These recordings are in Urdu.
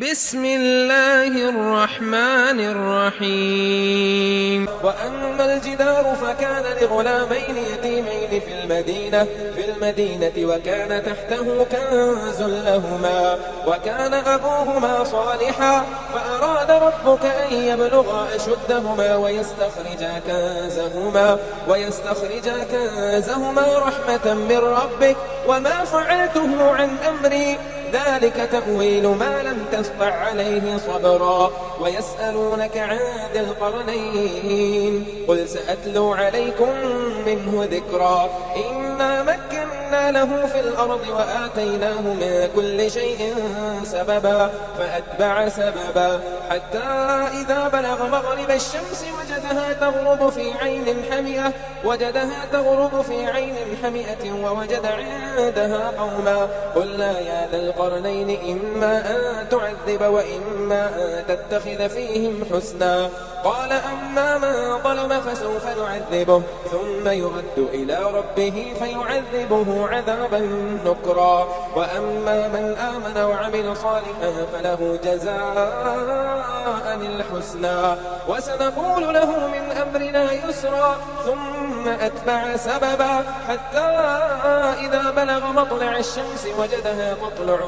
بسم الله الرحمن الرحيم وأما الجدار فكان لغلامين يتيمين في المدينة وكان تحته كنز لهما وكان أبوهما صالحا فأراد ربك أن يبلغا أشدهما ويستخرجا كنزهما رحمة من ربك وما فعلته عن أمري ذلك تأويل ما لم تسطع عليه صبرا ويسألونك عن ذي القرنين قل سأتلو عليكم منه ذكرا إنا مكنا له في الأرض وآتيناه من كل شيء سببا فأتبع سببا حتى إذا بلغ مغرب الشمس وجدها تغرب في عين حمئة ووجد عندها قوما قلنا يا ذا القرنين إما أن تعذب وإما أن تتخذ فيهم حسنا قال أما من ظلم فسوف نعذبه ثم يرد إلى ربه فيعذبه عذابا نكرا وأما من آمن وعمل صالحا فله جزاء الحسنى وسنقول له من أمرنا يسرا ثم أتبع سببا حتى إذا بلغ مطلع الشمس وجدها تطلع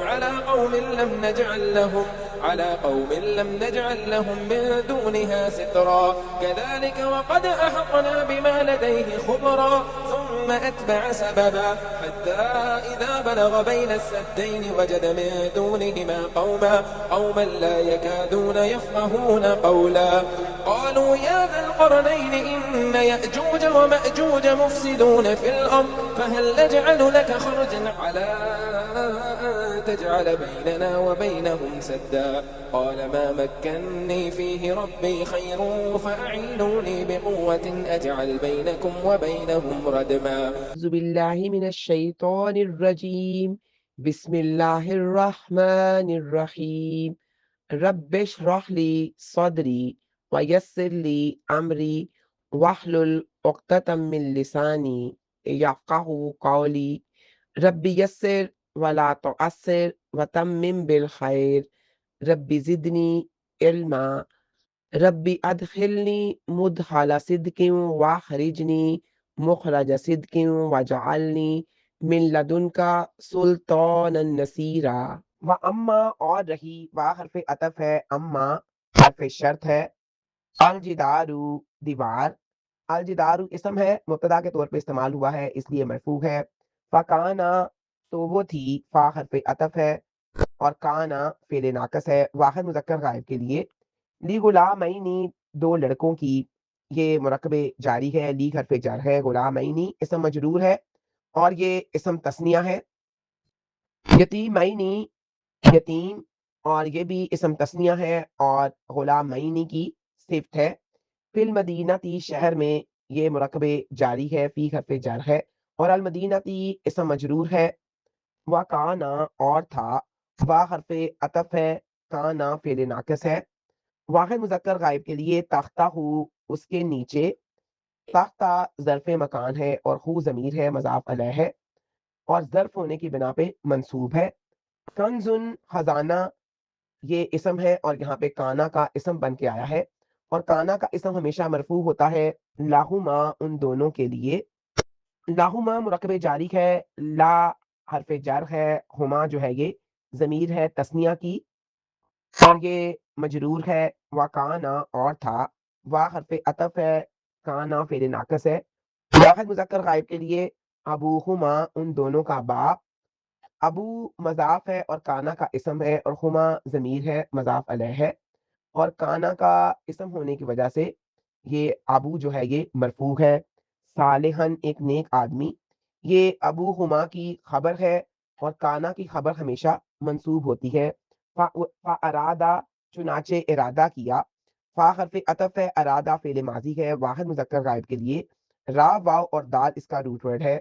على قوم لم نجعل لهم من دونها سترا كذلك وقد أحطنا بما لديه خبرا ثم أتبع سببا حتى إذا بلغ بين السدين وجد من دونهما قوما لا يكادون يفقهون قولا قالوا يا ذا القرنين إن يأجوج ومأجوج مفسدون في الأرض فهل نجعل لك خرجا على أن تجعل بيننا وبينهم سدا قال ما مكني فيه ربي خير فأعينوني بقوة أجعل بينكم وبينهم ردما أعوذ بالله من الشيطان الرجيم بسم الله الرحمن الرحيم رب اشرح لي صدري ويسر لي أمري واحلل عقدة من لساني يفقهوا قولي رب يسر ولا تعسر وتمم بالخير رب زدني علما رب أدخلني مدخل صدق واخرجني مخرج صدق واجعلني من لدنك سلطانا نصيرا وأما اور رہی حرف عطف ہے اما حرف شرط ہے الجدارو دیوار الجدارو اسم ہے مبتدا کے طور پہ استعمال ہوا ہے اس لیے مرفوع ہے فکانا تو وہ تھی فا حرف عطف ہے اور کانا فعل ناقص ہے واحد مذکر غائب کے لیے لی غلامینی دو لڑکوں کی یہ مرکب جاری ہے لی حرف جر ہے غلامینی اسم مجرور ہے اور یہ اسم تثنیہ ہے یتیمینی یتیم اور یہ بھی اسم تثنیہ ہے اور غلامینی کی صفت ہے فی المدینتی شہر میں یہ مرکب جاری ہے فی حرف جر ہے اور المدینتی اسم مجرور ہے وکانا اور تھا وا حرف عطف ہے کانا فعل ناقص ہے واحد مذکر غائب کے لیے تختہ ہو اس کے نیچے تختہ ظرف مکان ہے اور ہو ضمیر ہے مضاف علیہ ہے اور ظرف ہونے کی بنا پہ منصوب ہے کنزن خزانہ یہ اسم ہے اور یہاں پہ کانا کا اسم بن کے آیا ہے اور کانا کا اسم ہمیشہ مرفوع ہوتا ہے لاہما ان دونوں کے لیے لاہما مرکب جاری ہے لا حرف جر ہے ہما جو ہے یہ ضمیر ہے تثنیہ کی اور یہ مجرور ہے وکانا اور تھا وا حرف عطف ہے کانا فعل ناقص ہے واحد مذکر غائب کے لیے ابوہما ان دونوں کا باپ ابو مضاف ہے اور کانا کا اسم ہے اور ہما ضمیر ہے مضاف علیہ ہے اور کانا کا اسم ہونے کی وجہ سے یہ ابو جو ہے یہ مرفوع ہے صالحن ایک نیک آدمی یہ ابو ہما کی خبر ہے اور کانا کی خبر ہمیشہ منصوب ہوتی ہے ارادہ چنانچہ ارادہ کیا فا حرف عطف ہے ارادہ فعل ماضی ہے واحد مذکر غائب کے لیے را واو اور دال اس کا روٹ ورڈ ہے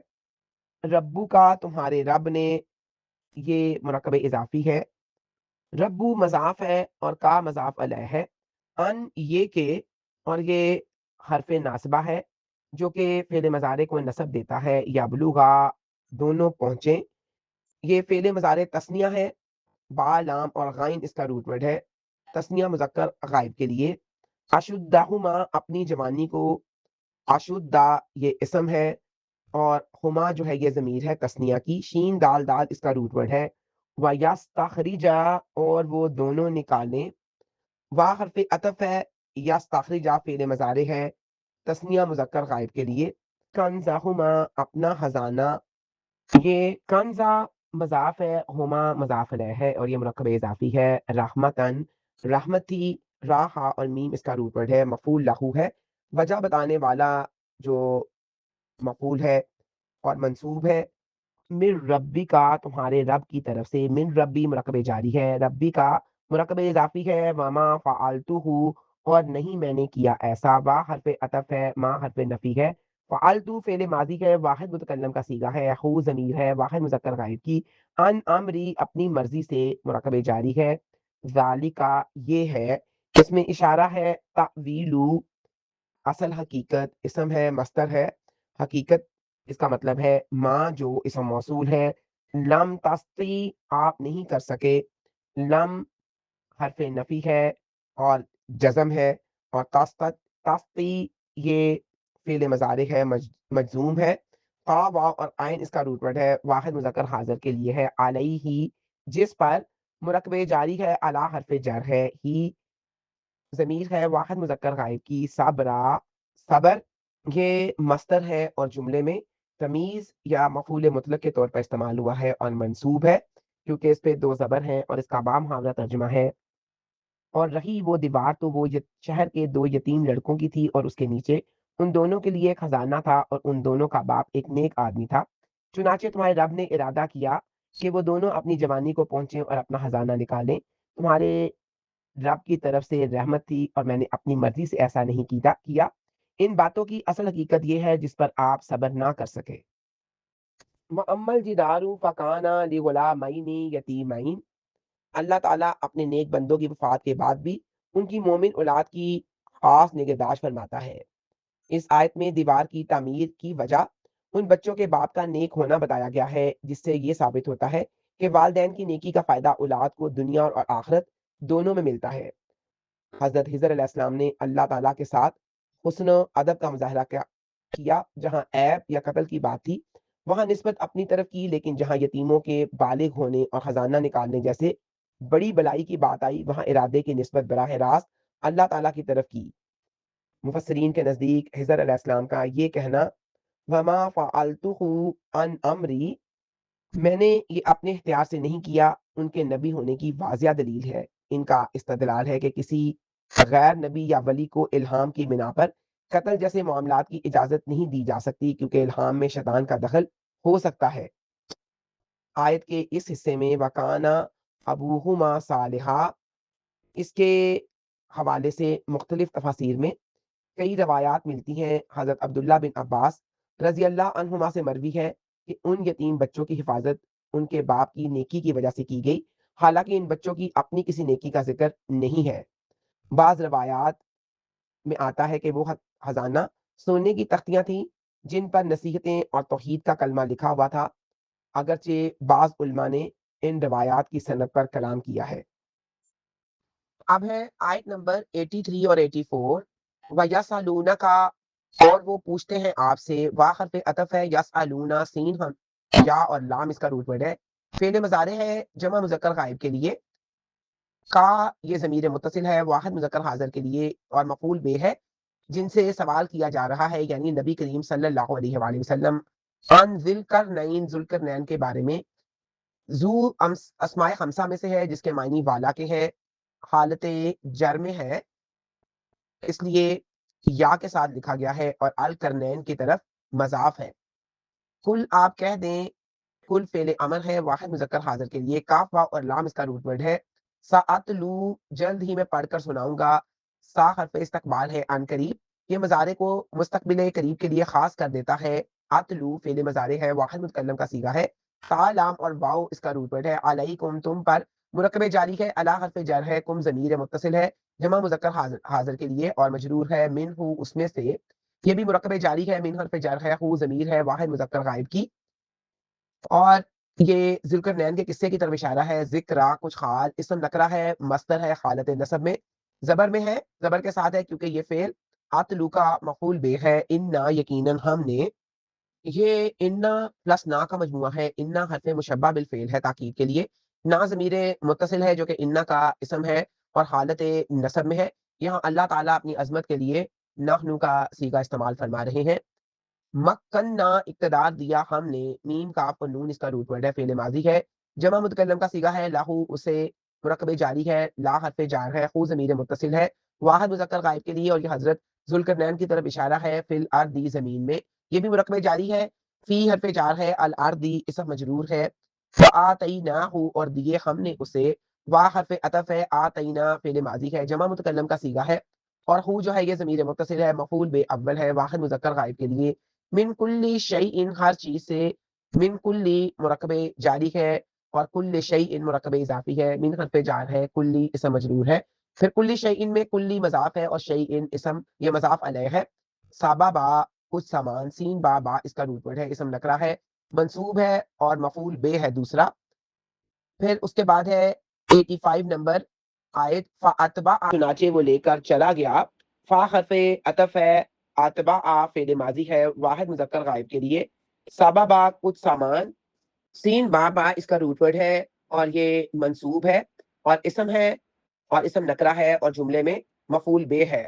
ربو کا تمہارے رب نے یہ مرکب اضافی ہے ربو مضاف ہے اور کا مضاف علیہ ہے ان یہ کہ اور یہ حرف ناصبہ ہے جو کہ فعل مضارع کو نصب دیتا ہے یا بلوغا دونوں پہنچے یہ فعل مضارع تثنیہ ہے با لام اور غائن اس کا روٹ ورڈ ہے تسنیہ مذکر غائب کے لیے. اشدہما اپنی جوانی کو، اشدہ یہ اسم ہے اور ہما جو ہے یہ ضمیر ہے تسنیہ کی. شین دال دال اس کا روٹ ورڈ ہے. وَيَسْتَخْرِجَ اور وہ دونوں نکالیں. وا حرف عطف ہے. یستخرجا فعل مضارع ہے تسنیہ مذکر غائب کے لیے. کنزہما اپنا خزانہ. یہ کنزہ مضاف ہے، ہما مضاف الیہ ہے اور یہ مرکب اضافی ہے. رحمتن رحمتی، راہا اور میم اس کا روٹ ورڈ ہے، مفعول لہو ہے. وجہ بتانے والا جو مفعول ہے اور منصوب ہے. من ربی کا تمہارے رب کی طرف سے. من ربی مرکب جاری ہے، ربی کا مرکب اضافی ہے. وما فعلتہ اور نہیں میں نے کیا ایسا. وا حرف عطف ہے، ما حرف نفی ہے. فعلتو فعل ماضی ہے، واحد متکلم کا صیغہ ہے. ہو ضمیر ہے، واحد مذکر غائب کی. ان امری اپنی مرضی سے مرکب جاری ہے. ذالکا یہ ہے، اس میں اشارہ ہے. تعویلو اصل حقیقت اسم ہے مصدر ہے. حقیقت اس کا مطلب ہے ماں جو اسم موصول ہے. لم تستی آپ نہیں کر سکے. لم حرف نفی ہے اور جزم ہے. اور تستی یہ فعل مضارع ہے مجزوم ہے. قا واو اور عین اس کا روٹ ورڈ ہے، واحد مذکر حاضر کے لیے ہے. علیہ جس پر مرکب جاری ہے. علی حرف جر ہے. ہی ضمیر ہے واحد مذکر غائب کی. صبرا صبر یہ مصدر ہے اور جملے میں تمیز یا مفعول مطلق کے طور پر استعمال ہوا ہے اور منصوب ہے کیونکہ اس پہ دو زبر ہیں اور اس کا بام محاورہ ترجمہ ہے. اور رہی وہ دیوار تو وہ شہر کے دو یتیم لڑکوں کی تھی اور اس کے نیچے ان دونوں کے لیے ایک خزانہ تھا اور ان دونوں کا باپ ایک نیک آدمی تھا. چنانچہ تمہارے رب نے ارادہ کیا کہ وہ دونوں اپنی جوانی کو پہنچیں اور اپنا خزانہ نکالیں. تمہارے رب کی طرف سے رحمت تھی اور میں نے اپنی مرضی سے ایسا نہیں کیا. ان باتوں کی اصل حقیقت یہ ہے جس پر آپ صبر نہ کر سکے. وَأَمَّا الْجِدَارُ فَكَانَ لِغُلَامَيْنِ يَتِيمَيْنِ اللہ تعالیٰ اپنے نیک بندوں کی وفات کے بعد بھی ان کی مومن اولاد کی خاص نگہداشت فرماتا ہے. اس آیت میں دیوار کی تعمیر کی وجہ ان بچوں کے باپ کا نیک ہونا بتایا گیا ہے، جس سے یہ ثابت ہوتا ہے کہ والدین کی نیکی کا فائدہ اولاد کو دنیا اور آخرت دونوں میں ملتا ہے. حضرت خضر علیہ السلام نے اللہ تعالیٰ کے ساتھ حسن و ادب کا مظاہرہ کیا. جہاں عیب یا قتل کی بات تھی وہاں نسبت اپنی طرف کی، لیکن جہاں یتیموں کے بالغ ہونے اور خزانہ نکالنے جیسے بڑی بلائی کی بات آئی وہاں ارادے کی نسبت براہ راست اللہ تعالیٰ کی طرف کی. مفسرین کے نزدیک خضر علیہ السلام کا یہ کہنا وما فعلتہ عن امری میں نے یہ اپنے اختیار سے نہیں کیا ان کے نبی ہونے کی واضح دلیل ہے. ان کا استدلال ہے کہ کسی غیر نبی یا ولی کو الہام کی بنا پر قتل جیسے معاملات کی اجازت نہیں دی جا سکتی کیونکہ الہام میں شیطان کا دخل ہو سکتا ہے. آیت کے اس حصے میں وکانا ابوہما صالحا اس کے حوالے سے مختلف تفاسیر میں کئی روایات ملتی ہیں. حضرت عبداللہ بن عباس رضی اللہ عنہما سے مروی ہے کہ ان یتیم بچوں کی حفاظت ان کے باپ کی نیکی کی وجہ سے کی گئی، حالانکہ ان بچوں کی اپنی کسی نیکی کا ذکر نہیں ہے. بعض روایات میں آتا ہے کہ وہ خزانہ سونے کی تختیاں تھیں جن پر نصیحتیں اور توحید کا کلمہ لکھا ہوا تھا، اگرچہ بعض علماء نے ان روایات کی سند پر کلام کیا ہے. اب ہے آیت نمبر 83 اور 84. وَيَسْأَلُونَكَ کا اور وہ پوچھتے ہیں آپ سے. وا حرف عطف ہے، یسألونا سین ہم یا اور لام اس کا روٹ ورڈ ہے. فعل مضارع ہے جمع مذکر غائب کے لیے. کا یہ ضمیر متصل ہے واحد مذکر حاضر کے لیے اور مفعول بے ہے جن سے سوال کیا جا رہا ہے یعنی نبی کریم صلی اللہ علیہ وآلہ وسلم عن ذوالقرنین کے بارے میں. ذو اسماء خمسہ میں سے ہے جس کے معنی والا کے ہے، حالت جر میں ہے اس لیے یا کے ساتھ لکھا گیا ہے اور القرنین کی طرف مضاف ہے. کل آپ کہہ دیں، کل فعل امر ہے واحد مذکر حاضر کے لیے. کاف واو اور لام اس کا روٹ ورڈ ہے. ساتلو جلد ہی میں پڑھ کر سناؤں گا. سا حرف استقبال ہے ان قریب، یہ مضارع کو مستقبل قریب کے لیے خاص کر دیتا ہے. اتلو فعل مضارع ہے واحد متکلم کا صیغہ ہے. تا لام اور واو اس کا روٹ ورڈ ہے. علیکم تم پر مرکب جاری ہے. الا حرف جر ہے. کم ضمیر متصل ہے جمع مذکر حاضر کے لیے اور مجرور ہے من ہو اس میں سے. یہ بھی مرکب جاری ہے. من حرف جر ہے. ہو ضمیر ہے واحد مذکر غائب کی اور یہ ذوالقرنین کے قصے کی طرف اشارہ ہے. ذکرا کچھ خال، اسم نکرہ ہے، مصدر ہے حالت نصب میں، زبر میں ہے، زبر کے ساتھ ہے کیونکہ یہ فعل اتلو کا مفعول بے ہے. انا یقیناً ہم نے، یہ انا پلس نا کا مجموعہ ہے. انا حرف مشبہ بالفعل ہے تاکید کے لیے. نا ضمیر متصل ہے جو کہ انا کا اسم ہے اور حالت نصب میں ہے. یہاں اللہ تعالیٰ اپنی عظمت کے لیے نحنو کا صیغہ استعمال فرما رہے ہیں. مکننا اقتدار دیا ہم نے، میم کاف اور نون اس کا روٹ ورڈ ہے، فعل ماضی ہے. جمع متکلم کا صیغہ ہے لاہو، اسے مرکب جاری ہے. لا حرف جار ہے، خو ضمیر متصل ہے واحد مذکر غائب کے لیے، اور یہ حضرت ذوالقرنین کی طرف اشارہ ہے. فی الارضی زمین میں، یہ بھی مرکب جاری ہے. فی حرف جار ہے، الارضی اسم مجرور ہے. فآتیناہ اور دیے ہم نے اسے. وا حرف عطف ہے، آتینا فعل ماضی ہے، جمع متکلم کا صیغہ ہے. اور ہو جو ہے یہ ضمیر متصل ہے، مفعول بے اول ہے واحد مذکر غائب کے لیے. من کلی شیء ہر چیز سے، من کلی مرکب جاری ہے اور کل شیء مرکب اضافی ہے. من حرف جار ہے، کلی اسم مجرور ہے. پھر کلی شیء میں کلی مضاف ہے اور شیء اسم، یہ مضاف علیہ ہے. سابا با کچھ سامان، سین با با اس کا روٹ ورڈ ہے، اسم نکرہ ہے، منصوب ہے اور مفعول بے ہے دوسرا. پھر اس کے بعد ہے 85 نمبر آیت. فاتبع چنانچہ وہ لے کر چلا گیا. فا حرف عطف ہے، اتبع فعل ماضی ہے واحد مذکر غائب کے لیے. سابا با کچھ سامان، سین با با اس کا روٹ ورڈ ہے اور یہ منصوب ہے اور اسم ہے اور اسم نکرہ ہے اور جملے میں مفعول بے ہے.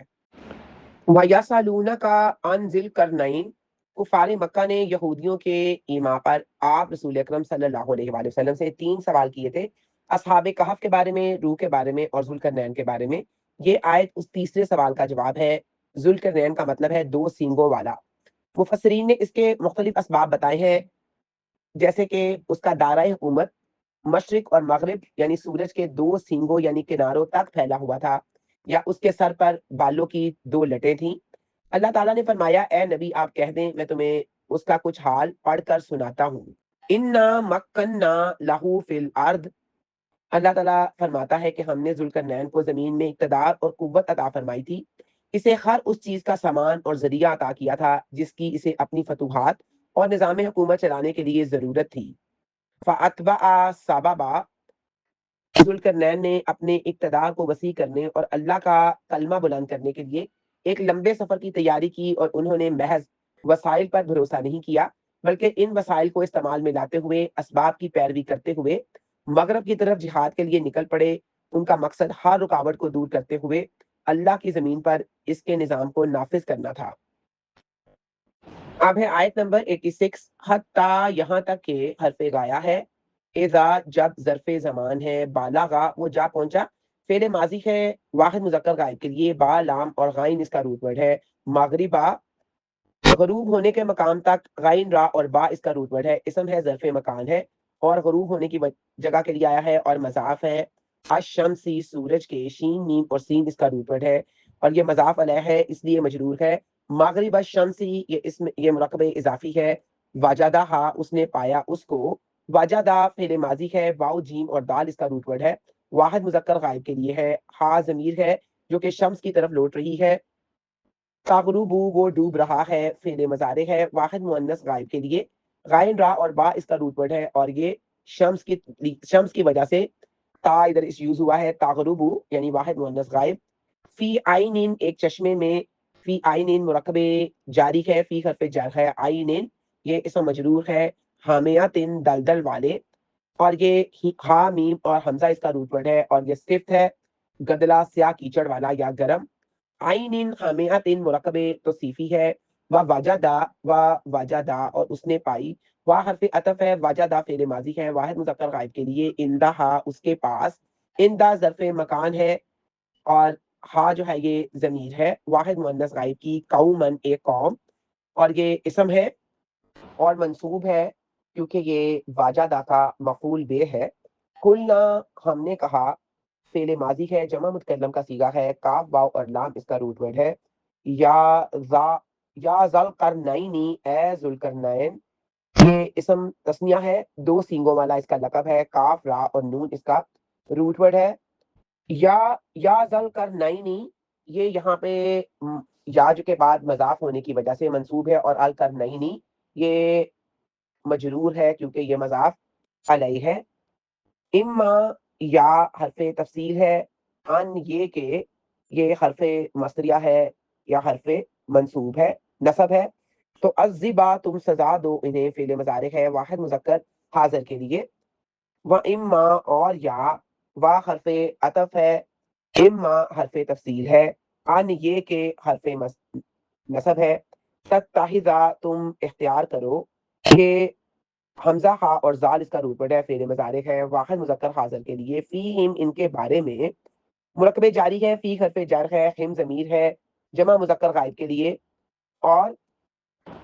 وَيَسْأَلُونَكَ عَنْ ذِي الْقَرْنَيْنِ، کفار مکہ نے یہودیوں کے ایما پر آپ رسول اکرم صلی اللہ علیہ وآلہ وسلم سے 3 سوال کیے تھے. اصحاب کہف کے بارے میں، روح کے بارے میں اور ذوالقرنین کے بارے میں. یہ آیت اس تیسرے سوال کا جواب ہے. ذوالقرنین کا مطلب ہے 2 سینگوں والا. مفسرین نے اس کے مختلف اسباب بتائے ہیں، جیسے کہ اس کا دائرہ حکومت مشرق اور مغرب یعنی سورج کے 2 سینگوں یعنی کناروں تک پھیلا ہوا تھا، یا اس کے سر پر بالوں کی 2 لٹیں تھیں. اللہ تعالیٰ نے فرمایا اے نبی آپ کہہ دیں میں تمہیں اس کا کچھ حال پڑھ کر سناتا ہوں. انا مکننا لہو فی الارض، اللہ تعالیٰ فرماتا ہے کہ ہم نے ذوالقرنین کو زمین میں اقتدار اور قوت عطا فرمائی تھی. اسے ہر اس چیز کا سامان اور ذریعہ عطا کیا تھا جس کی اسے اپنی فتوحات اور نظام حکومت چلانے کے لیے ضرورت تھی. فَأَتْبَعَ سَبَبًا، ذوالقرنین نے اپنے اقتدار کو وسیع کرنے اور اللہ کا کلمہ بلند کرنے کے لیے ایک لمبے سفر کی تیاری کی، اور انہوں نے محض وسائل پر بھروسہ نہیں کیا بلکہ ان وسائل کو استعمال میں لاتے ہوئے اسباب کی پیروی کرتے ہوئے مغرب کی طرف جہاد کے لیے نکل پڑے. ان کا مقصد ہر رکاوٹ کو دور کرتے ہوئے اللہ کی زمین پر اس کے نظام کو نافذ کرنا تھا. اب ہے آیت نمبر 86. حتیٰ یہاں تک کہ حرف غایا ہے، اذا جب ظرف زمان ہے، بالاغا وہ جا پہنچا، فعل ماضی ہے واحد مذکر غائب کے لیے، با لام اور غائن اس کا روٹ ورڈ ہے. مغربا غروب ہونے کے مقام تک، غائن را اور با اس کا روٹ ورڈ ہے، اسم ہے ظرف مکان ہے اور غروب ہونے کی جگہ کے لیے آیا ہے اور مضاف ہے. الشمسی سورج کے، شین میم اور سین اس کا روٹ ورڈ ہے اور یہ مضاف علیہ ہے اس لیے مجرور ہے. مغرب الشمسی یہ اسم، یہ مرکب اضافی ہے. وجدہ اس نے پایا اس کو، وجدہ فعل ماضی ہے، واو جیم اور دال اس کا روٹ ورڈ ہے، واحد مذکر غائب کے لیے ہے. ہا ضمیر ہے جو کہ شمس کی طرف لوٹ رہی ہے. تغرب وہ ڈوب رہا ہے، فعل مضارع ہے واحد مؤنث غائب کے لیے. غائن را اور با اس کا روٹ ورڈ ہے اور یہ شمس کی وجہ سے تا ادھر اس یوز ہوا ہے. تغرب یعنی واحد مؤنث غائب. فی عین ایک چشمے میں، فی عین مرکب جاری ہے، فی حرف جر ہے، عین یہ اسم مجرور ہے، حامیات دلدل والے، اور یہ ہا میم اور حمزہ اس کا روٹ ورڈ ہے اور یہ صفت ہے گدلا سیاہ کیچڑ والا یا گرم. عین حامیات مرکب توصیفی ہے. وجدا وجدا اور اس نے پائی، وا حرف عطف ہے، وجدا فعل ماضی ہے واحد مذکر غائب کے لیے. اندہا اس کے پاس، اندہ ظرف مکان ہے اور ہا جو ہے یہ ضمیر ہے واحد مؤنث غائب کی. قومن ایک قوم، اور یہ اسم ہے اور منصوب ہے کیونکہ یہ واجدہ کا مفعول بے ہے. قلنا ہم نے کہا، فعل ماضی ہے جمع متکلم کا صیغہ ہے، کاف واو اور لام اس کا روٹ ورڈ ہے. یا ذل قرنینی اے ذوالقرنین، یہ اسم تسنیہ ہے 2 سینگوں والا اس کا لقب ہے، کاف را اور نون اس کا روٹ ورڈ ہے. یا ذل قرنینی یہ یہاں پہ یا جو کے بعد مضاف ہونے کی وجہ سے منصوب ہے، اور القرنینی یہ مجرور ہے کیونکہ یہ مضاف علیہ ہے، اما یا حرف تفصیل ہے، ان یہ کہ یہ حرف مصدریہ ہے یا حرف منصوب ہے، نصب ہے، تو الزبا تم سزا دو انہیں، فعل مضارع ہے واحد مذکر حاضر کے لیے، و اما اور یا، و حرف عطف ہے، اما حرف تفصیل ہے، ان یہ کہ حرف نصب ہے، تتحذا تم اختیار کرو، کہ حمزہ ہا اور زال اس کا روٹ ورڈ ہے، فعل مضارع ہے واحد مذکر حاضر کے لیے، فیہم ان کے بارے میں، مرکب جاری ہے، فی حرف جر ہے، ہم ضمیر ہے جمع مذکر غائب کے لیے، اور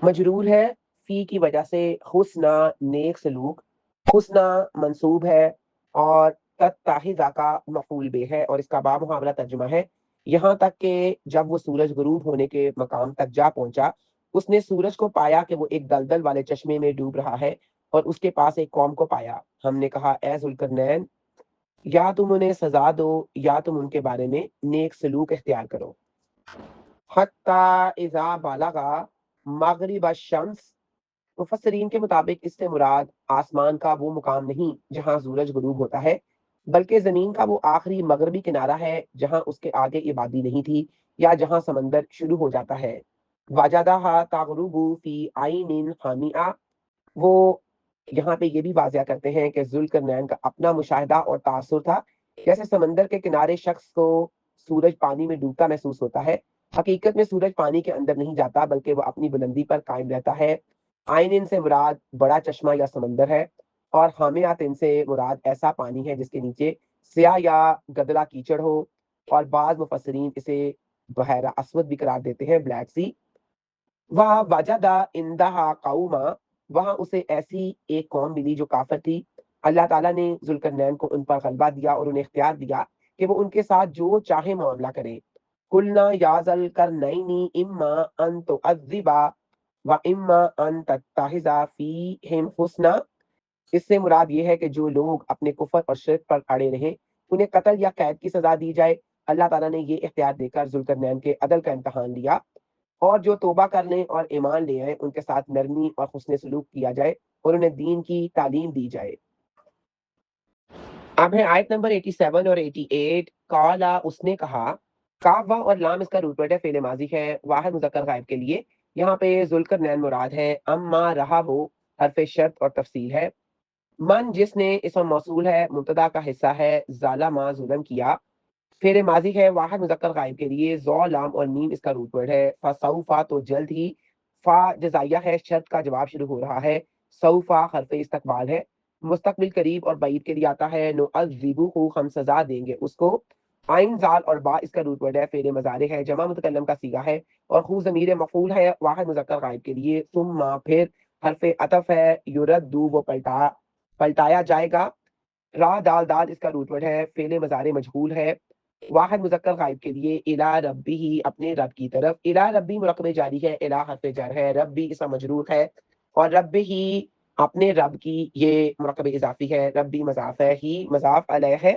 مجرور ہے فی کی وجہ سے، حسنا نیک سلوک، حسنا منصوب ہے، اور تتحذا کا مفعول بہ ہے، اور اس کا با محاورہ ترجمہ ہے، یہاں تک کہ جب وہ سورج غروب ہونے کے مقام تک جا پہنچا، اس نے سورج کو پایا کہ وہ ایک دلدل والے چشمے میں ڈوب رہا ہے، اور اس کے پاس ایک قوم کو پایا، ہم نے کہا اے ذوالقرنین، یا تم انہیں سزا دو یا تم ان کے بارے میں نیک سلوک اختیار کرو، حتی اذا بالغا مغرب الشمس، مفسرین کے مطابق اس سے مراد آسمان کا وہ مقام نہیں جہاں سورج غروب ہوتا ہے، بلکہ زمین کا وہ آخری مغربی کنارہ ہے جہاں اس کے آگے عبادی نہیں تھی، یا جہاں سمندر شروع ہو جاتا ہے، وجدہا تغرب فی عین حامیہ، وہ یہاں پہ یہ بھی واضح کرتے ہیں کہ ذوالقرنین کا اپنا مشاہدہ اور تاثر تھا، جیسے سمندر کے کنارے شخص کو سورج پانی میں ڈوبتا محسوس ہوتا ہے، حقیقت میں سورج پانی کے اندر نہیں جاتا بلکہ وہ اپنی بلندی پر قائم رہتا ہے، آئین سے مراد بڑا چشمہ یا سمندر ہے، اور حامیات ان سے مراد ایسا پانی ہے جس کے نیچے سیاہ یا گدلا کیچڑ ہو، اور بعض مفسرین اسے بحیرہ اسود بھی قرار دیتے ہیں، بلیک سی، وہاں وجدا اندہا قوما، وہاں اسے ایسی ایک قوم ملی جو کافر تھی، اللہ تعالیٰ نے ذوالقرنین کو ان پر غلبہ دیا اور انہیں اختیار دیا کہ وہ ان کے ساتھ جو چاہے معاملہ کرے، قلنا یا ذوالقرنین اما ان تعذبا و اما ان تتخذ فیہم حسنا، اس سے مراد یہ ہے کہ جو لوگ اپنے کفر اور شرک پر اڑے رہیں انہیں قتل یا قید کی سزا دی جائے، اللہ تعالیٰ نے یہ اختیار دے کر ذوالقرنین کے عدل کا امتحان لیا، اور جو توبہ کر لیں اور ایمان لے آئیں ان کے ساتھ نرمی اور حسن سلوک کیا جائے اور انہیں دین کی تعلیم دی جائے۔ اب ہے آیت نمبر 87 اور 88، قالا اس نے کہا، کاف واو اور لام اس کا روٹ ورڈ ہے، فعل ماضی ہے واحد مذکر غائب کے لیے، یہاں پہ ذوالقرنین مراد ہے، اما رہا وہ حرف شرط اور تفصیل ہے، من جس نے اسم موصول ہے، مبتدا کا حصہ ہے، ظالم ظلم کیا، فعل ماضی ہے واحد مذکر غائب کے لیے، ذو لام اور میم اس کا روٹ ورڈ ہے، فسوفا تو جلد ہی، فا جزائیہ ہے، شرط کا جواب شروع ہو رہا ہے، سوفا حرف استقبال ہے، مستقبل قریب اور بعید کے لیے آتا ہے، نعذبہ ہم سزا دیں گے اس کو، آئین زال اور با اس کا روٹ ورڈ ہے، فعل مضارع ہے جمع متکلم کا صیغہ ہے، اور خو ضمیر مفعول ہے واحد مذکر غائب کے لیے، ثم پھر حرف عطف ہے، یردو وہ پلٹایا جائے گا، را دال دال اس کا روٹ ورڈ ہے، فعل مضارع مجہول ہے واحد مذکر غائب کے لیے، الا ربی ہی اپنے رب کی طرف، الا ربی مرکب جاری ہے، الا حرف جر ہے، ربی اس کا مجرور ہے، اور رب ہی اپنے رب کی یہ مرکب اضافی ہے، ربی مضاف ہے، ہی مضاف علیہ ہے،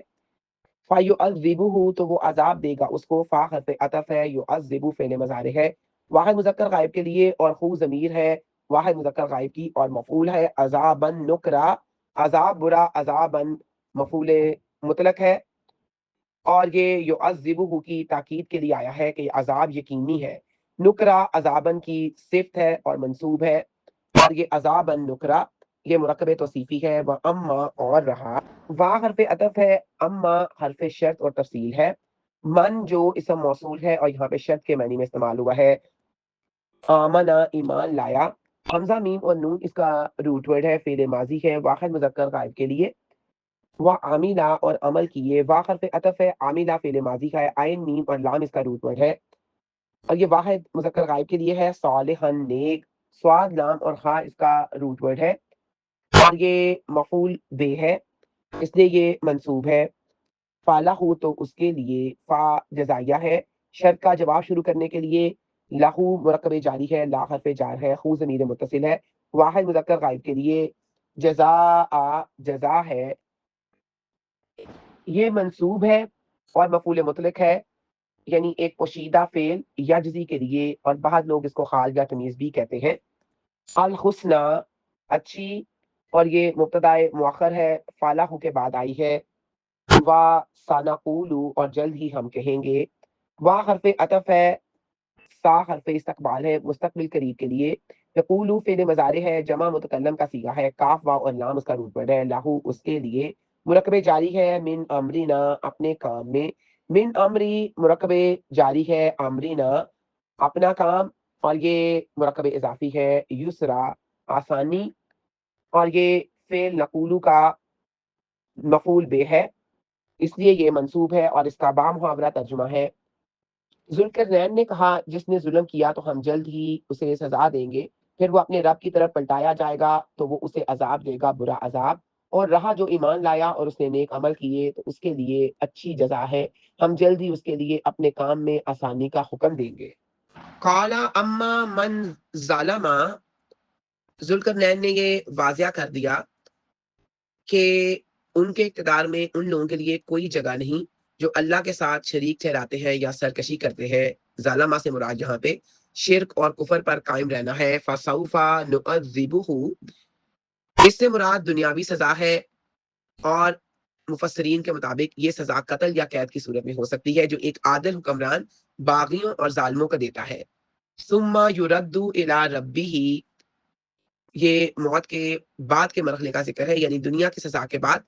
فیعذبہ تو وہ عذاب دے گا اس کو، فا حرف عطف ہے، یعذب فعل مضارع ہے واحد مذکر غائب کے لیے، اور خو ضمیر ہے واحد مذکر غائب کی اور مفعول ہے، عذابن نکرا، عذاب برا، عذابن مفعول مطلق ہے، اور یہ یعذبہ کی تاکید کے لیے آیا ہے کہ یہ عذاب یقینی ہے، نکرا عذابن کی صفت ہے اور منصوب ہے، اور یہ عذابن نکرا یہ مرکب توصیفی ہے، وہ اما اور رہا، وا حرف عطف ہے، اما حرف شرط اور تفصیل ہے، من جو اسم موصول ہے اور یہاں پہ شرط کے معنی میں استعمال ہوا ہے، آمنا ایمان لایا، حمزہ میم اور نون اس کا روٹ ورڈ ہے، فعل ماضی ہے واحد مذکر غائب کے لیے، وعاملہ اور عمل کیے، وا حرف عطف ہے، عاملہ فعل ماضی کا ہے، عین میم اور لام اس کا روٹ ورڈ ہے، اور یہ واحد مذکر غائب کے لیے ہے، صالحن نیک، سواد لام اور خا اس کا روٹ ورڈ ہے، اور یہ مفعول بے ہے اس لیے یہ منصوب ہے، فالہ تو اس کے لیے، فا جزائیہ ہے، شرط کا جواب شروع کرنے کے لیے، لہو مرکب جاری ہے، لا حرف جار ہے، خو ضمیر متصل ہے واحد مذکر غائب کے لیے، جزا جزا ہے، یہ منصوب ہے اور مفعول مطلق ہے، یعنی ایک پوشیدہ فعل یجزی کے لیے، اور بعض لوگ اس کو خال یا تمیز بھی کہتے ہیں، الحسنہ اچھی، اور یہ مبتدا مؤخر ہے، فالح کے بعد آئی ہے، و سنقولو اور جلد ہی ہم کہیں گے، وا حرف عطف ہے، سا حرف استقبال ہے مستقبل قریب کے لیے، یقولو فعل مضارع ہے، جمع متکلم کا صیغہ ہے، کاف واو اور لام اس کا روٹ ورڈ ہے، لہو اس کے لیے، مرکب جاری ہے من امرینا اپنے کام میں، من امری مرکب جاری ہے، امرینا اپنا کام، اور یہ مرکب اضافی ہے، یسرا آسانی، اور یہ فعل نقولو کا مفعول بے ہے، اس لیے یہ منصوب ہے، اور اس کا بامحاورہ ترجمہ ہے، ذوالقرنین نے کہا جس نے ظلم کیا تو ہم جلد ہی اسے سزا دیں گے، پھر وہ اپنے رب کی طرف پلٹایا جائے گا تو وہ اسے عذاب دے گا، برا عذاب، اور رہا جو ایمان لایا اور اس نے نیک عمل کیے تو اس کے لیے اچھی جزا ہے، ہم جلد ہی اس کے لیے اپنے کام میں آسانی کا حکم دیں گے۔ قال اما من ظلم، ذوالقرنین نے یہ واضح کر دیا کہ ان کے اقتدار میں ان لوگوں کے لیے کوئی جگہ نہیں جو اللہ کے ساتھ شریک ٹھہراتے ہیں یا سرکشی کرتے ہیں، ظالمہ سے مراد یہاں پہ شرک اور کفر پر قائم رہنا ہے، فسوف نعذبہ، اس سے مراد دنیاوی سزا ہے، اور مفسرین کے مطابق یہ سزا قتل یا قید کی صورت میں ہو سکتی ہے جو ایک عادل حکمران باغیوں اور ظالموں کو دیتا ہے۔ ثم یرد الی ربہ، یہ موت کے بعد کے مرحلے کا ذکر ہے، یعنی دنیا کی سزا کے بعد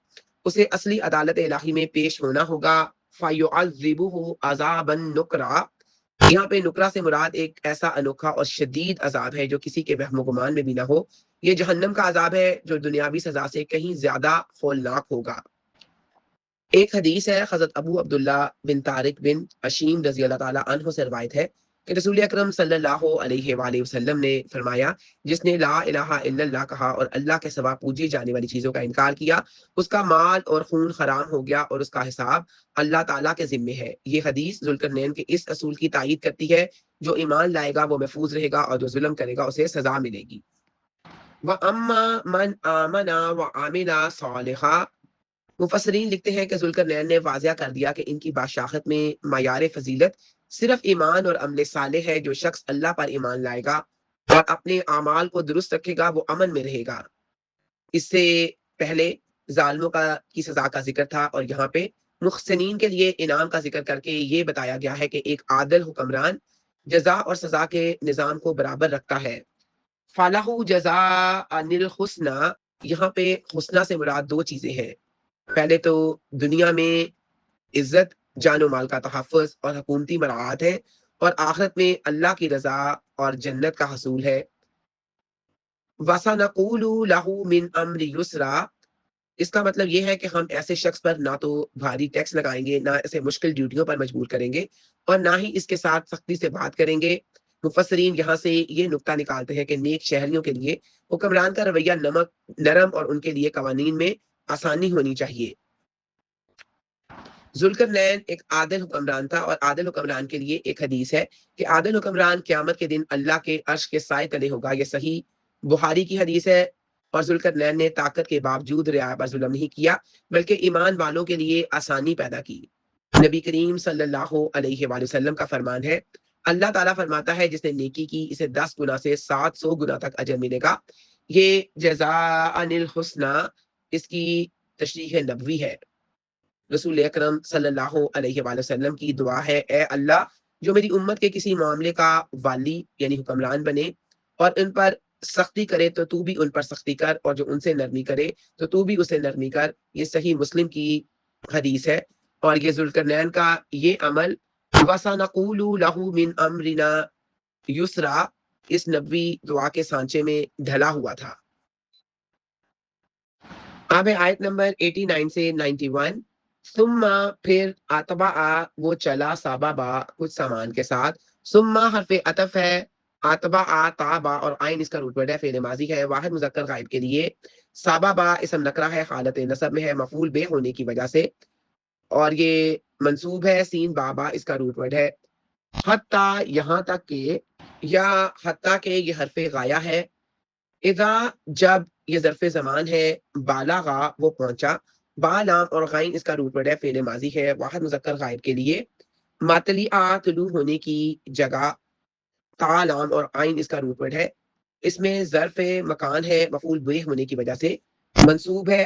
اسے اصلی عدالت الہی میں پیش ہونا ہوگا، فَيُعَذِّبُهُ عَذَابًا نُكْرًا، یہاں پہ نکرا سے مراد ایک ایسا انوکھا اور شدید عذاب ہے جو کسی کے وہم و گمان میں بھی نہ ہو، یہ جہنم کا عذاب ہے جو دنیاوی سزا سے کہیں زیادہ ہولناک ہوگا۔ ایک حدیث ہے، حضرت ابو عبداللہ بن طارق بن اشیم رضی اللہ تعالیٰ عنہ سے روایت ہے کہ رسول اکرم صلی اللہ علیہ وآلہ وسلم نے فرمایا، جس نے لا الہ الا اللہ کہا اور اللہ کے سوا پوجی جانے والی چیزوں کا انکار کیا، اس کا مال اور خون حرام ہو گیا اور اس کا حساب اللہ تعالیٰ کے ذمے ہے۔ یہ حدیث ذوالقرنین کے اس اصول کی تائید کرتی ہے، جو ایمان لائے گا وہ محفوظ رہے گا اور جو ظلم کرے گا اسے سزا ملے گی۔ وَأَمَّا مَنْ آمَنَ وَعَمِلَ صَالِحًا، مفسرین لکھتے ہیں کہ ذوالقرنین نے واضح کر دیا کہ ان کی بادشاہت میں معیار فضیلت صرف ایمان اور عمل صالح ہے، جو شخص اللہ پر ایمان لائے گا اور اپنے اعمال کو درست رکھے گا وہ امن میں رہے گا۔ اس سے پہلے ظالموں کی سزا کا ذکر تھا، اور یہاں پہ محسنین کے لیے انعام کا ذکر کر کے یہ بتایا گیا ہے کہ ایک عادل حکمران جزا اور سزا کے نظام کو برابر رکھتا ہے۔ فَلَهُ جَزَاءً الْحُسْنَى، یہاں پہ حسنہ سے مراد دو چیزیں ہیں، پہلے تو دنیا میں عزت، جان و مال کا تحفظ اور حکومتی مراعات ہے، اور آخرت میں اللہ کی رضا اور جنت کا حصول ہے۔ وَسَنَقُولُ لَهُ مِنْ أَمْرِ يُسْرًا، اس کا مطلب یہ ہے کہ ہم ایسے شخص پر نہ تو بھاری ٹیکس لگائیں گے، نہ اسے مشکل ڈیوٹیوں پر مجبور کریں گے، اور نہ ہی اس کے ساتھ سختی سے بات کریں گے۔ مفسرین یہاں سے یہ نقطہ نکالتے ہیں کہ نیک شہریوں کے لیے حکمران کا رویہ نرم اور ان کے لیے قوانین میں آسانی ہونی چاہیے۔ ذوالقرنین ایک عادل حکمران تھا، اور عادل حکمران کے لیے ایک حدیث ہے کہ عادل حکمران قیامت کے دن اللہ کے عرش کے سائے تلے ہوگا، یہ صحیح بخاری کی حدیث ہے، اور ذوالقرنین نے طاقت کے باوجود رعایا پر ظلم نہیں کیا بلکہ ایمان والوں کے لیے آسانی پیدا کی۔ نبی کریم صلی اللہ علیہ وآلہ وسلم کا فرمان ہے، اللہ تعالیٰ فرماتا ہے جس نے نیکی کی اسے 10 گنا سے 700 گنا تک اجر ملے گا۔ یہ جزاء الحسنہ اس کی تشریح نبوی ہے۔ رسول اکرم صلی اللہ علیہ وآلہ وسلم کی دعا ہے، اے اللہ جو میری امت کے کسی معاملے کا والی یعنی حکمران بنے اور ان پر سختی کرے تو تو بھی ان پر سختی کر، اور جو ان سے نرمی کرے تو تو بھی اسے نرمی کر۔ یہ صحیح مسلم کی حدیث ہے، اور یہ ذوالقرنین کا یہ عمل وَسَنَقُولُ لَهُ مِنْ أَمْرِنَا يُسْرًا اس نبوی دعا کے سانچے میں ڈھلا ہوا تھا۔ اب آیت نمبر 89 سے 91، ثم پھر اتبع وہ چلا سابابا کچھ سامان کے ساتھ، ثم حرف عطف ہے، اتبع تابا اور آئین اس کا روٹ ورڈ ہے، فعل ماضی ہے واحد مذکر غائب کے لیے، سابابا اسم نکرہ ہے، حالت نصب میں ہے مفعول بے ہونے کی وجہ سے، اور یہ منصوب ہے، سین بابا اس کا روٹ ورڈ ہے، حتیٰ یہاں تک کہ، یا حتیٰ کہ یہ حرف غایہ ہے، اذا جب یہ ظرف زمان ہے، بالغا وہ پہنچا، با لام اور غائن اس کا روٹ ورڈ ہے، فعل ماضی ہے واحد مذکر غائب کے لیے، مطلع طلوع ہونے کی جگہ، تا لام اور آئین اس کا روٹ ورڈ ہے، اس میں ظرف مکان ہے مفعول بے ہونے کی وجہ سے، منصوب ہے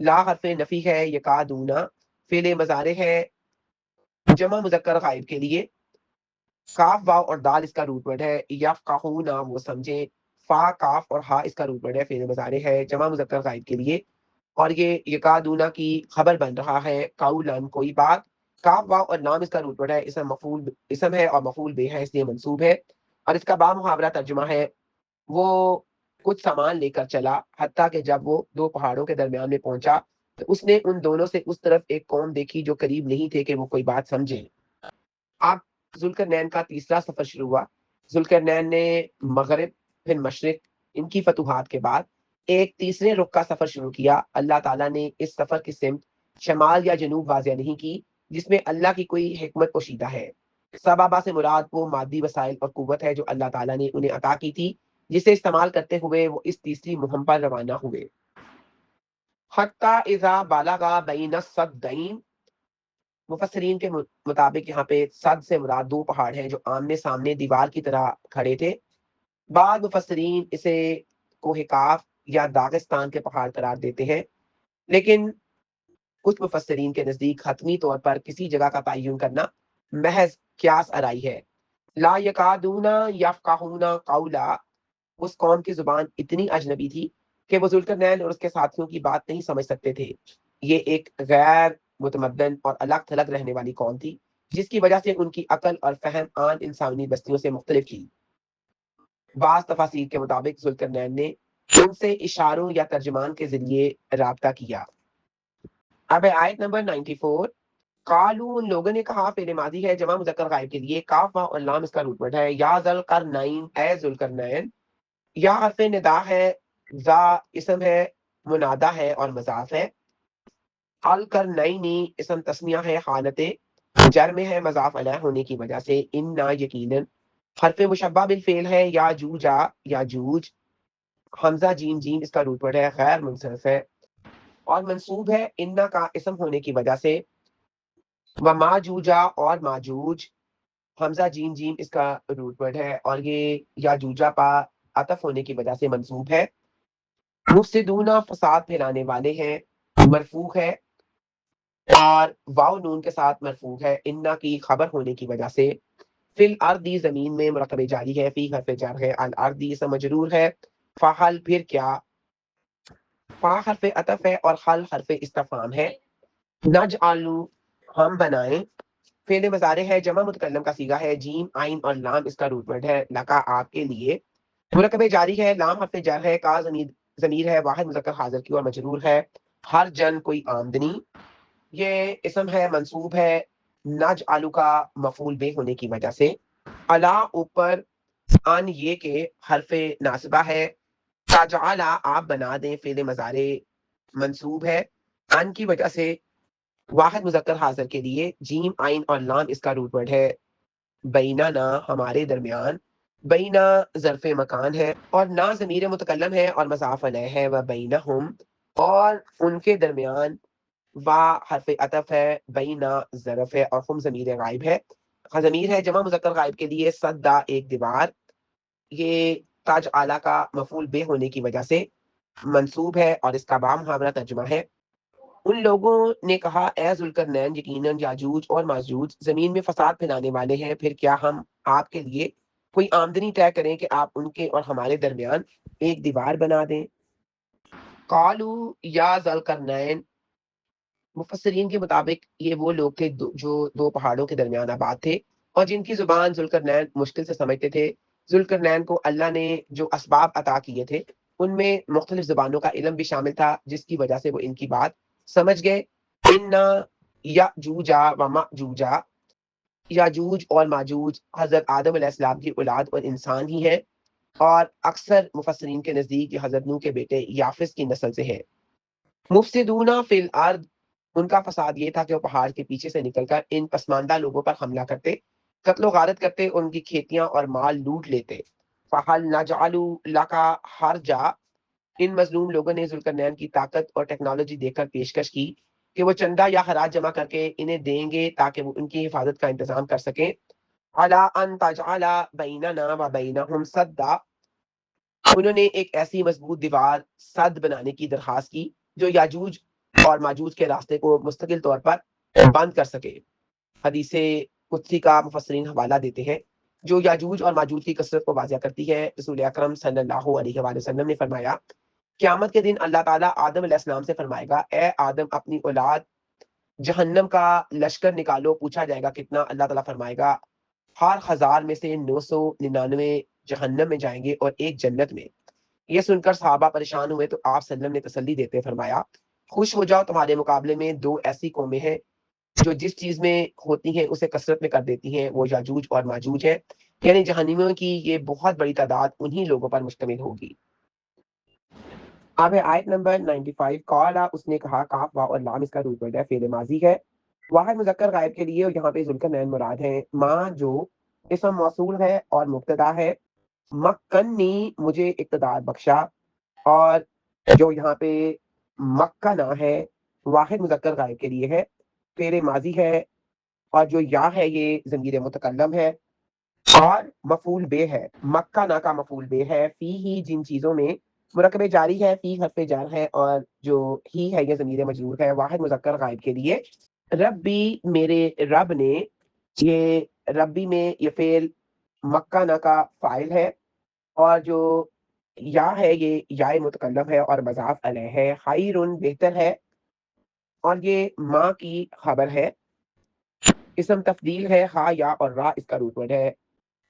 لا حرف نفی ہے، یکادونا فعل مضارع ہے جمع مذکر غائب کے لیے، کاف واو اور دال اس کا روٹ ورڈ ہے، یفقہونا وہ سمجھیں، فا کاف اور ہا اس کا روٹ ورڈ ہے، فعل مضارع ہے جمع مذکر غائب کے لیے، اور یہ یکادونا کی خبر بن رہا ہے قولن کوئی بات، کاف واو اور لام اس کا روٹ ورڈ ہے، اسم ہے اور مفعول بے ہے اس لیے منصوب ہے، اور اس کا با محاورہ ترجمہ ہے وہ کچھ سامان لے کر چلا حتیٰ کہ جب وہ دو پہاڑوں کے درمیان میں پہنچا تو اس نے ان دونوں سے اس طرف ایک قوم دیکھی جو قریب نہیں تھے کہ وہ کوئی بات سمجھیں۔ اب ذوالقرنین کا تیسرا سفر شروع ہوا۔ ذوالقرنین نے مغرب پھر مشرق ان کی فتوحات کے بعد ایک تیسرے رخ کا سفر شروع کیا۔ اللہ تعالیٰ نے اس سفر کی سمت شمال یا جنوب واضح نہیں کی جس میں اللہ کی کوئی حکمت پوشیدہ ہے۔ سبابہ سے مراد وہ مادی وسائل اور قوت ہے جو اللہ تعالیٰ نے انہیں عطا کی تھی، جسے استعمال کرتے ہوئے وہ اس تیسری مہم پر روانہ ہوئے۔ حتیٰ اذا بالغا بین السدین، مفسرین کے مطابق یہاں پہ صد سے مراد دو پہاڑ ہیں جو آمنے سامنے دیوار کی طرح کھڑے تھے۔ بعض مفسرین اسے کوہ کاف یا داغستان کے پہاڑ قرار دیتے ہیں، لیکن کچھ مفسرین کے نزدیک حتمی طور پر کسی جگہ کا تعین کرنا محض قیاس آرائی ہے۔ لا یکادون یفقہون قولا، اس قوم کی زبان اتنی اجنبی تھی کہ وہ ذوالقرنین اور اس کے ساتھیوں کی بات نہیں سمجھ سکتے تھے۔ یہ ایک غیر متمدن اور الگ تھلگ رہنے والی قوم تھی جس کی وجہ سے ان کی عقل اور فہم عام انسانی بستیوں سے مختلف تھی۔ بعض تفاسیر کے مطابق ذوالقرنین نے ان سے اشاروں یا ترجمان کے ذریعے رابطہ کیا۔ اب ہے آیت نمبر 94۔ قالو، ان لوگوں نے کہا، فعل ماضی ہے جمع مذکر غائب کے لیے، کاف واو اور لام اس کا روٹ ورڈ ہے، یا ذوالقرنین اے ذوالقرنین، یا حرف ندا ہے، ذا اسم ہے منادا ہے اور مضاف ہے، القرنینی اسم تسمیہ ہے حالت جر میں ہے مضاف علیہ ہونے کی وجہ سے، انا یقیناً، حرف مشبہ بالفعل ہے یا جوجا یا جوج، حمزہ جیم جیم اس کا روٹ ورڈ ہے، غیر منصرف ہے اور منصوب ہے انا کا اسم ہونے کی وجہ سے، وماجوجا اور ماجوج، حمزہ جیم جیم اس کا روٹ ورڈ ہے اور یہ یا جوجا پا عطف ہونے کی وجہ سے منصوب ہے۔ مفسدون فساد پھیلانے والے ہیں، مرفوع ہے اور واو نون کے ساتھ مرفوع ہے انا کی خبر ہونے کی وجہ سے۔ فی الارضی زمین میں مرکب جاری ہے، فی حرف جر ہے، الارضی اسم مجرور ہے، فحل پھر کیا، فا حرف عطف ہے اور حل حرف استفہام ہے، نجعلو ہم بنائیں، فعل مضارع ہے جمع متکلم کا صیغہ ہے، جیم عین اور لام اس کا روٹ ورڈ ہے، لکا آپ کے لیے، مرکب جاری ہے، لام حرف جر ہے، کا ضمیر ہے واحد مذکر حاضر کی اور مجرور ہے، ہر جن کوئی آمدنی، یہ اسم ہے منصوب ہے نجعلو کا مفعول بے ہونے کی وجہ سے، الا اوپر، ان یہ کہ حرف ناصبہ ہے، تجعلا آپ بنا دیں فعل مضارع منصوب ہے ان کی وجہ سے واحد مذکر حاضر کے لیے، جیم عین اور لام اس کا روٹ ورڈ ہے، بیننا ہمارے درمیان، بینا ظرف مکان ہے اور نا ضمیر متکلم ہے اور مضاف علیہ ہے، و بینہم اور ان کے درمیان، وا حرف عطف ہے، بینا ظرف ہے اور ہم ضمیر غائب ہے، ضمیر ہے جمع مذکر غائب کے لیے، صدا ایک دیوار، یہ تاج اعلیٰ کا مفعول بے ہونے کی وجہ سے منصوب ہے اور اس کا با محاورہ ترجمہ ہے۔ ان لوگوں نے کہا، اے ذوالقرنین، یقیناً یاجوج اور ماجوج زمین میں فساد پھیلانے والے ہیں، پھر کیا ہم آپ کے لیے کوئی آمدنی طے کریں کہ آپ ان کے اور ہمارے درمیان ایک دیوار بنا دیں۔ قالو یا ذوالقرنین، مفسرین کے مطابق یہ وہ لوگ تھے جو دو پہاڑوں کے درمیان آباد تھے اور جن کی زبان ذوالقرنین مشکل سے سمجھتے تھے۔ ذوالقرنین کو اللہ نے جو اسباب عطا کیے تھے ان میں مختلف زبانوں کا علم بھی شامل تھا جس کی وجہ سے وہ ان کی بات سمجھ گئے۔ انا یاجوجا و ماجوجا، یاجوج اور ماجوج حضرت آدم علیہ السلام کی اولاد اور انسان ہی ہیں اور اکثر مفسرین کے نزدیک یہ حضرت نوح کے بیٹے یافس کی نسل سے ہے۔ مفسدون فی الارض، ان کا فساد یہ تھا کہ وہ پہاڑ کے پیچھے سے نکل کر ان پسماندہ لوگوں پر حملہ کرتے، قتل و غارت کرتے، ان کی کھیتیاں اور مال لوٹ لیتے۔ فحل نجعل لکا حرجا، ان مظلوم لوگوں نے ذوالقرنین کی طاقت اور ٹیکنالوجی دیکھ کر پیشکش کی کہ وہ چندہ یا خراج جمع کر کے انہیں دیں گے تاکہ وہ ان کی حفاظت کا انتظام کر سکیں۔ علی ان تجعل بیننا و بینہم سدا، انہوں نے ایک ایسی مضبوط دیوار صد بنانے کی درخواست کی جو یاجوج اور ماجوج کے راستے کو مستقل طور پر بند کر سکے۔ حدیث قدسی کا مفسرین حوالہ دیتے ہیں جو یاجوج اور ماجوج کی کثرت کو واضح کرتی ہے۔ رسول اکرم صلی اللہ علیہ وآلہ وسلم نے فرمایا، قیامت کے دن اللہ تعالیٰ آدم علیہ السلام سے فرمائے گا، اے آدم اپنی اولاد جہنم کا لشکر نکالو۔ پوچھا جائے گا کتنا؟ اللہ تعالیٰ فرمائے گا ہر 1000 میں سے 999 جہنم میں جائیں گے اور ایک جنت میں۔ یہ سن کر صحابہ پریشان ہوئے تو آپ صلی اللہ علیہ وسلم نے تسلی دیتے فرمایا، خوش ہو جاؤ، تمہارے مقابلے میں 2 ایسی قومیں ہیں جو جس چیز میں ہوتی ہیں اسے کثرت میں کر دیتی ہیں، وہ یاجوج اور ماجوج ہیں، یعنی جہنمیوں کی یہ بہت بڑی تعداد انہی لوگوں پر مشتمل ہوگی۔ اب ہے آیت نمبر 95۔ قالا، اس نے کہا، کاف واو اور لام اس کا روٹ ورڈ ہے، فعل ماضی ہے، واحد مذکر غائب کے لیے، اور یہاں پہ ذوالقرنین مراد ہے۔ ماں جو اسم موصول ہے اور مبتدا ہے، مکنی مجھے اقتدار بخشا، اور جو یہاں پہ مکنا ہے واحد مذکر غائب کے لیے ہے، فعل ماضی ہے، اور جو یا ہے یہ ضمیر متکلم ہے اور مفعول بے ہے۔ مکنا کا مفعول بے ہے، فی ہی جن چیزوں میں، مرکب جاری ہے، فی حرف جر ہے، اور جو ہی ہے یہ ضمیر مجرور ہے، واحد مذکر غائب کے لیے۔ ربی میرے رب نے، یہ ربی میں یہ فعل مکنا کا فاعل ہے، اور جو یا ہے یہ یا متکلم ہے اور مضاف علیہ ہے، خیرن بہتر ہے، اور یہ ماں کی خبر ہے، اسم تفضیل ہے، ہا یا اور را اس کا روٹ ورڈ ہے۔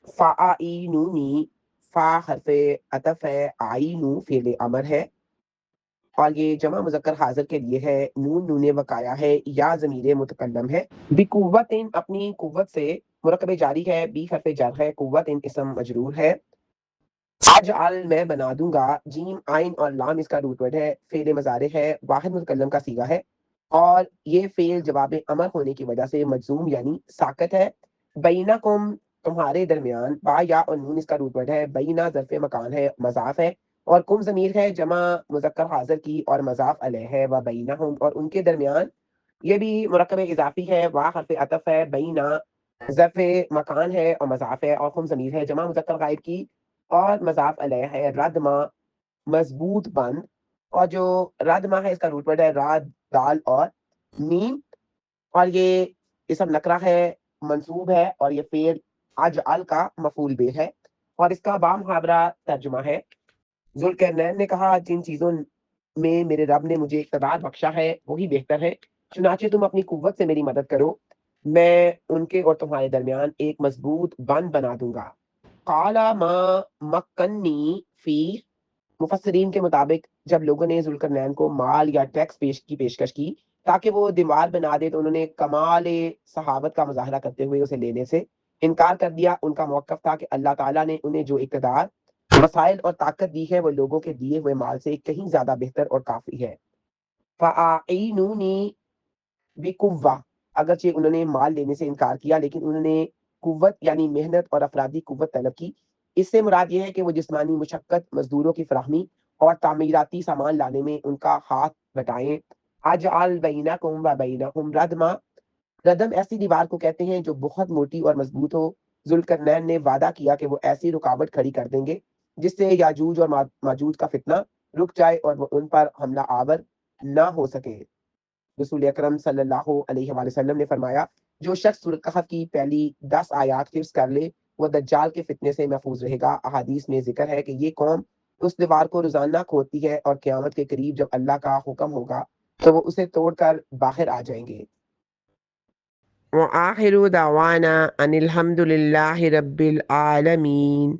فَآئِنُونِی، فا حرف عطف ہے، آئینو فعل امر ہے، اور یہ جمع مذکر حاضر کے لیے ہے، نون وقایا ہے، یا ضمیر متکلم ہے۔ بقوت، اپنی قوت سے، مرکب جاری ہے، بی حرف جر ہے، قوت اسم مجرور ہے۔ اجعل میں بنا دوں گا، جیم آئین اور لام اس کا روٹ ورڈ ہے، فعل مضارع ہے، واحد متکلم کا صیغہ ہے، اور یہ فعل جواب امر ہونے کی وجہ سے مجزوم یعنی ساکت ہے۔ بینکم تمہارے درمیان، با یا اور نون اس کا روٹ ورڈ ہے، بینا ظرف مکان ہے، مضاف ہے، اور کم ضمیر ہے جمع مذکر حاضر کی اور مضاف علیہ ہے، و بینہم اور ان کے درمیان، یہ بھی مرکب اضافی ہے، وا حرف عطف ہے، بینا ظرف مکان ہے اور مضاف ہے، اور کم ضمیر ہے جمع مذکر غائب کی اور مضاف علیہ ہے، ردما مضبوط بند، اور جو ردما ہے اس کا روٹ ورڈ ہے، راد دال اور میم، اور یہ اسم نکرہ ہے، منصوب ہے، اور یہ فعل اجعل کا مفعول بہ ہے، اور اس کا بامحاورہ ترجمہ ہے۔ ذوالقرنین نے کہا، جن چیزوں میں میرے رب نے مجھے اقتدار بخشا ہے وہی بہتر ہے، چنانچہ تم اپنی قوت سے میری مدد کرو، میں ان کے اور تمہارے درمیان ایک مضبوط بند بنا دوں گا۔ قالا ما مکنی فی، مفسرین کے مطابق جب لوگوں نے ذوالقرنین کو مال یا ٹیکس پیشکش کی تاکہ وہ دیوار بنا دے، تو انہوں نے کمال صحابت کا مظاہرہ کرتے ہوئے اسے لینے سے انکار کر دیا۔ ان کا موقف تھا کہ اللہ تعالیٰ نے انہیں جو اقتدار، وسائل اور طاقت دی ہے وہ لوگوں کے دیے ہوئے مال سے کہیں زیادہ بہتر اور کافی ہے۔ فَأَعِینُونِی بِقُوَّۃٍ، اگرچہ انہوں نے مال لینے سے انکار کیا لیکن انہوں نے قوت یعنی محنت اور افرادی قوت طلب کی۔ اس سے مراد یہ ہے کہ وہ جسمانی مشقت، مزدوروں کی فراہمی اور تعمیراتی سامان لانے میں ان کا ہاتھ بٹائیں۔ اجعل بینکم و بینہم ردما، ردم ایسی دیوار کو کہتے ہیں جو بہت موٹی اور مضبوط ہو۔ ذوالقرنین نے وعدہ کیا کہ وہ ایسی رکاوٹ کھڑی کر دیں گے جس سے یاجوج اور ماجوج کا فتنہ رک جائے اور وہ ان پر حملہ آور نہ ہو سکے۔ رسول اکرم صلی اللہ علیہ وآلہ وسلم نے فرمایا، جو شخص سورۃ کہف کی پہلی 10 آیات حفظ کر لے وہ دجال کے فتنے سے محفوظ رہے گا۔ احادیث میں ذکر ہے کہ یہ قوم اس دیوار کو روزانہ کھودتی ہے اور قیامت کے قریب جب اللہ کا حکم ہوگا تو وہ اسے توڑ کر باہر آ جائیں گے۔ وآخر دعوانا ان الحمد للہ رب العالمین۔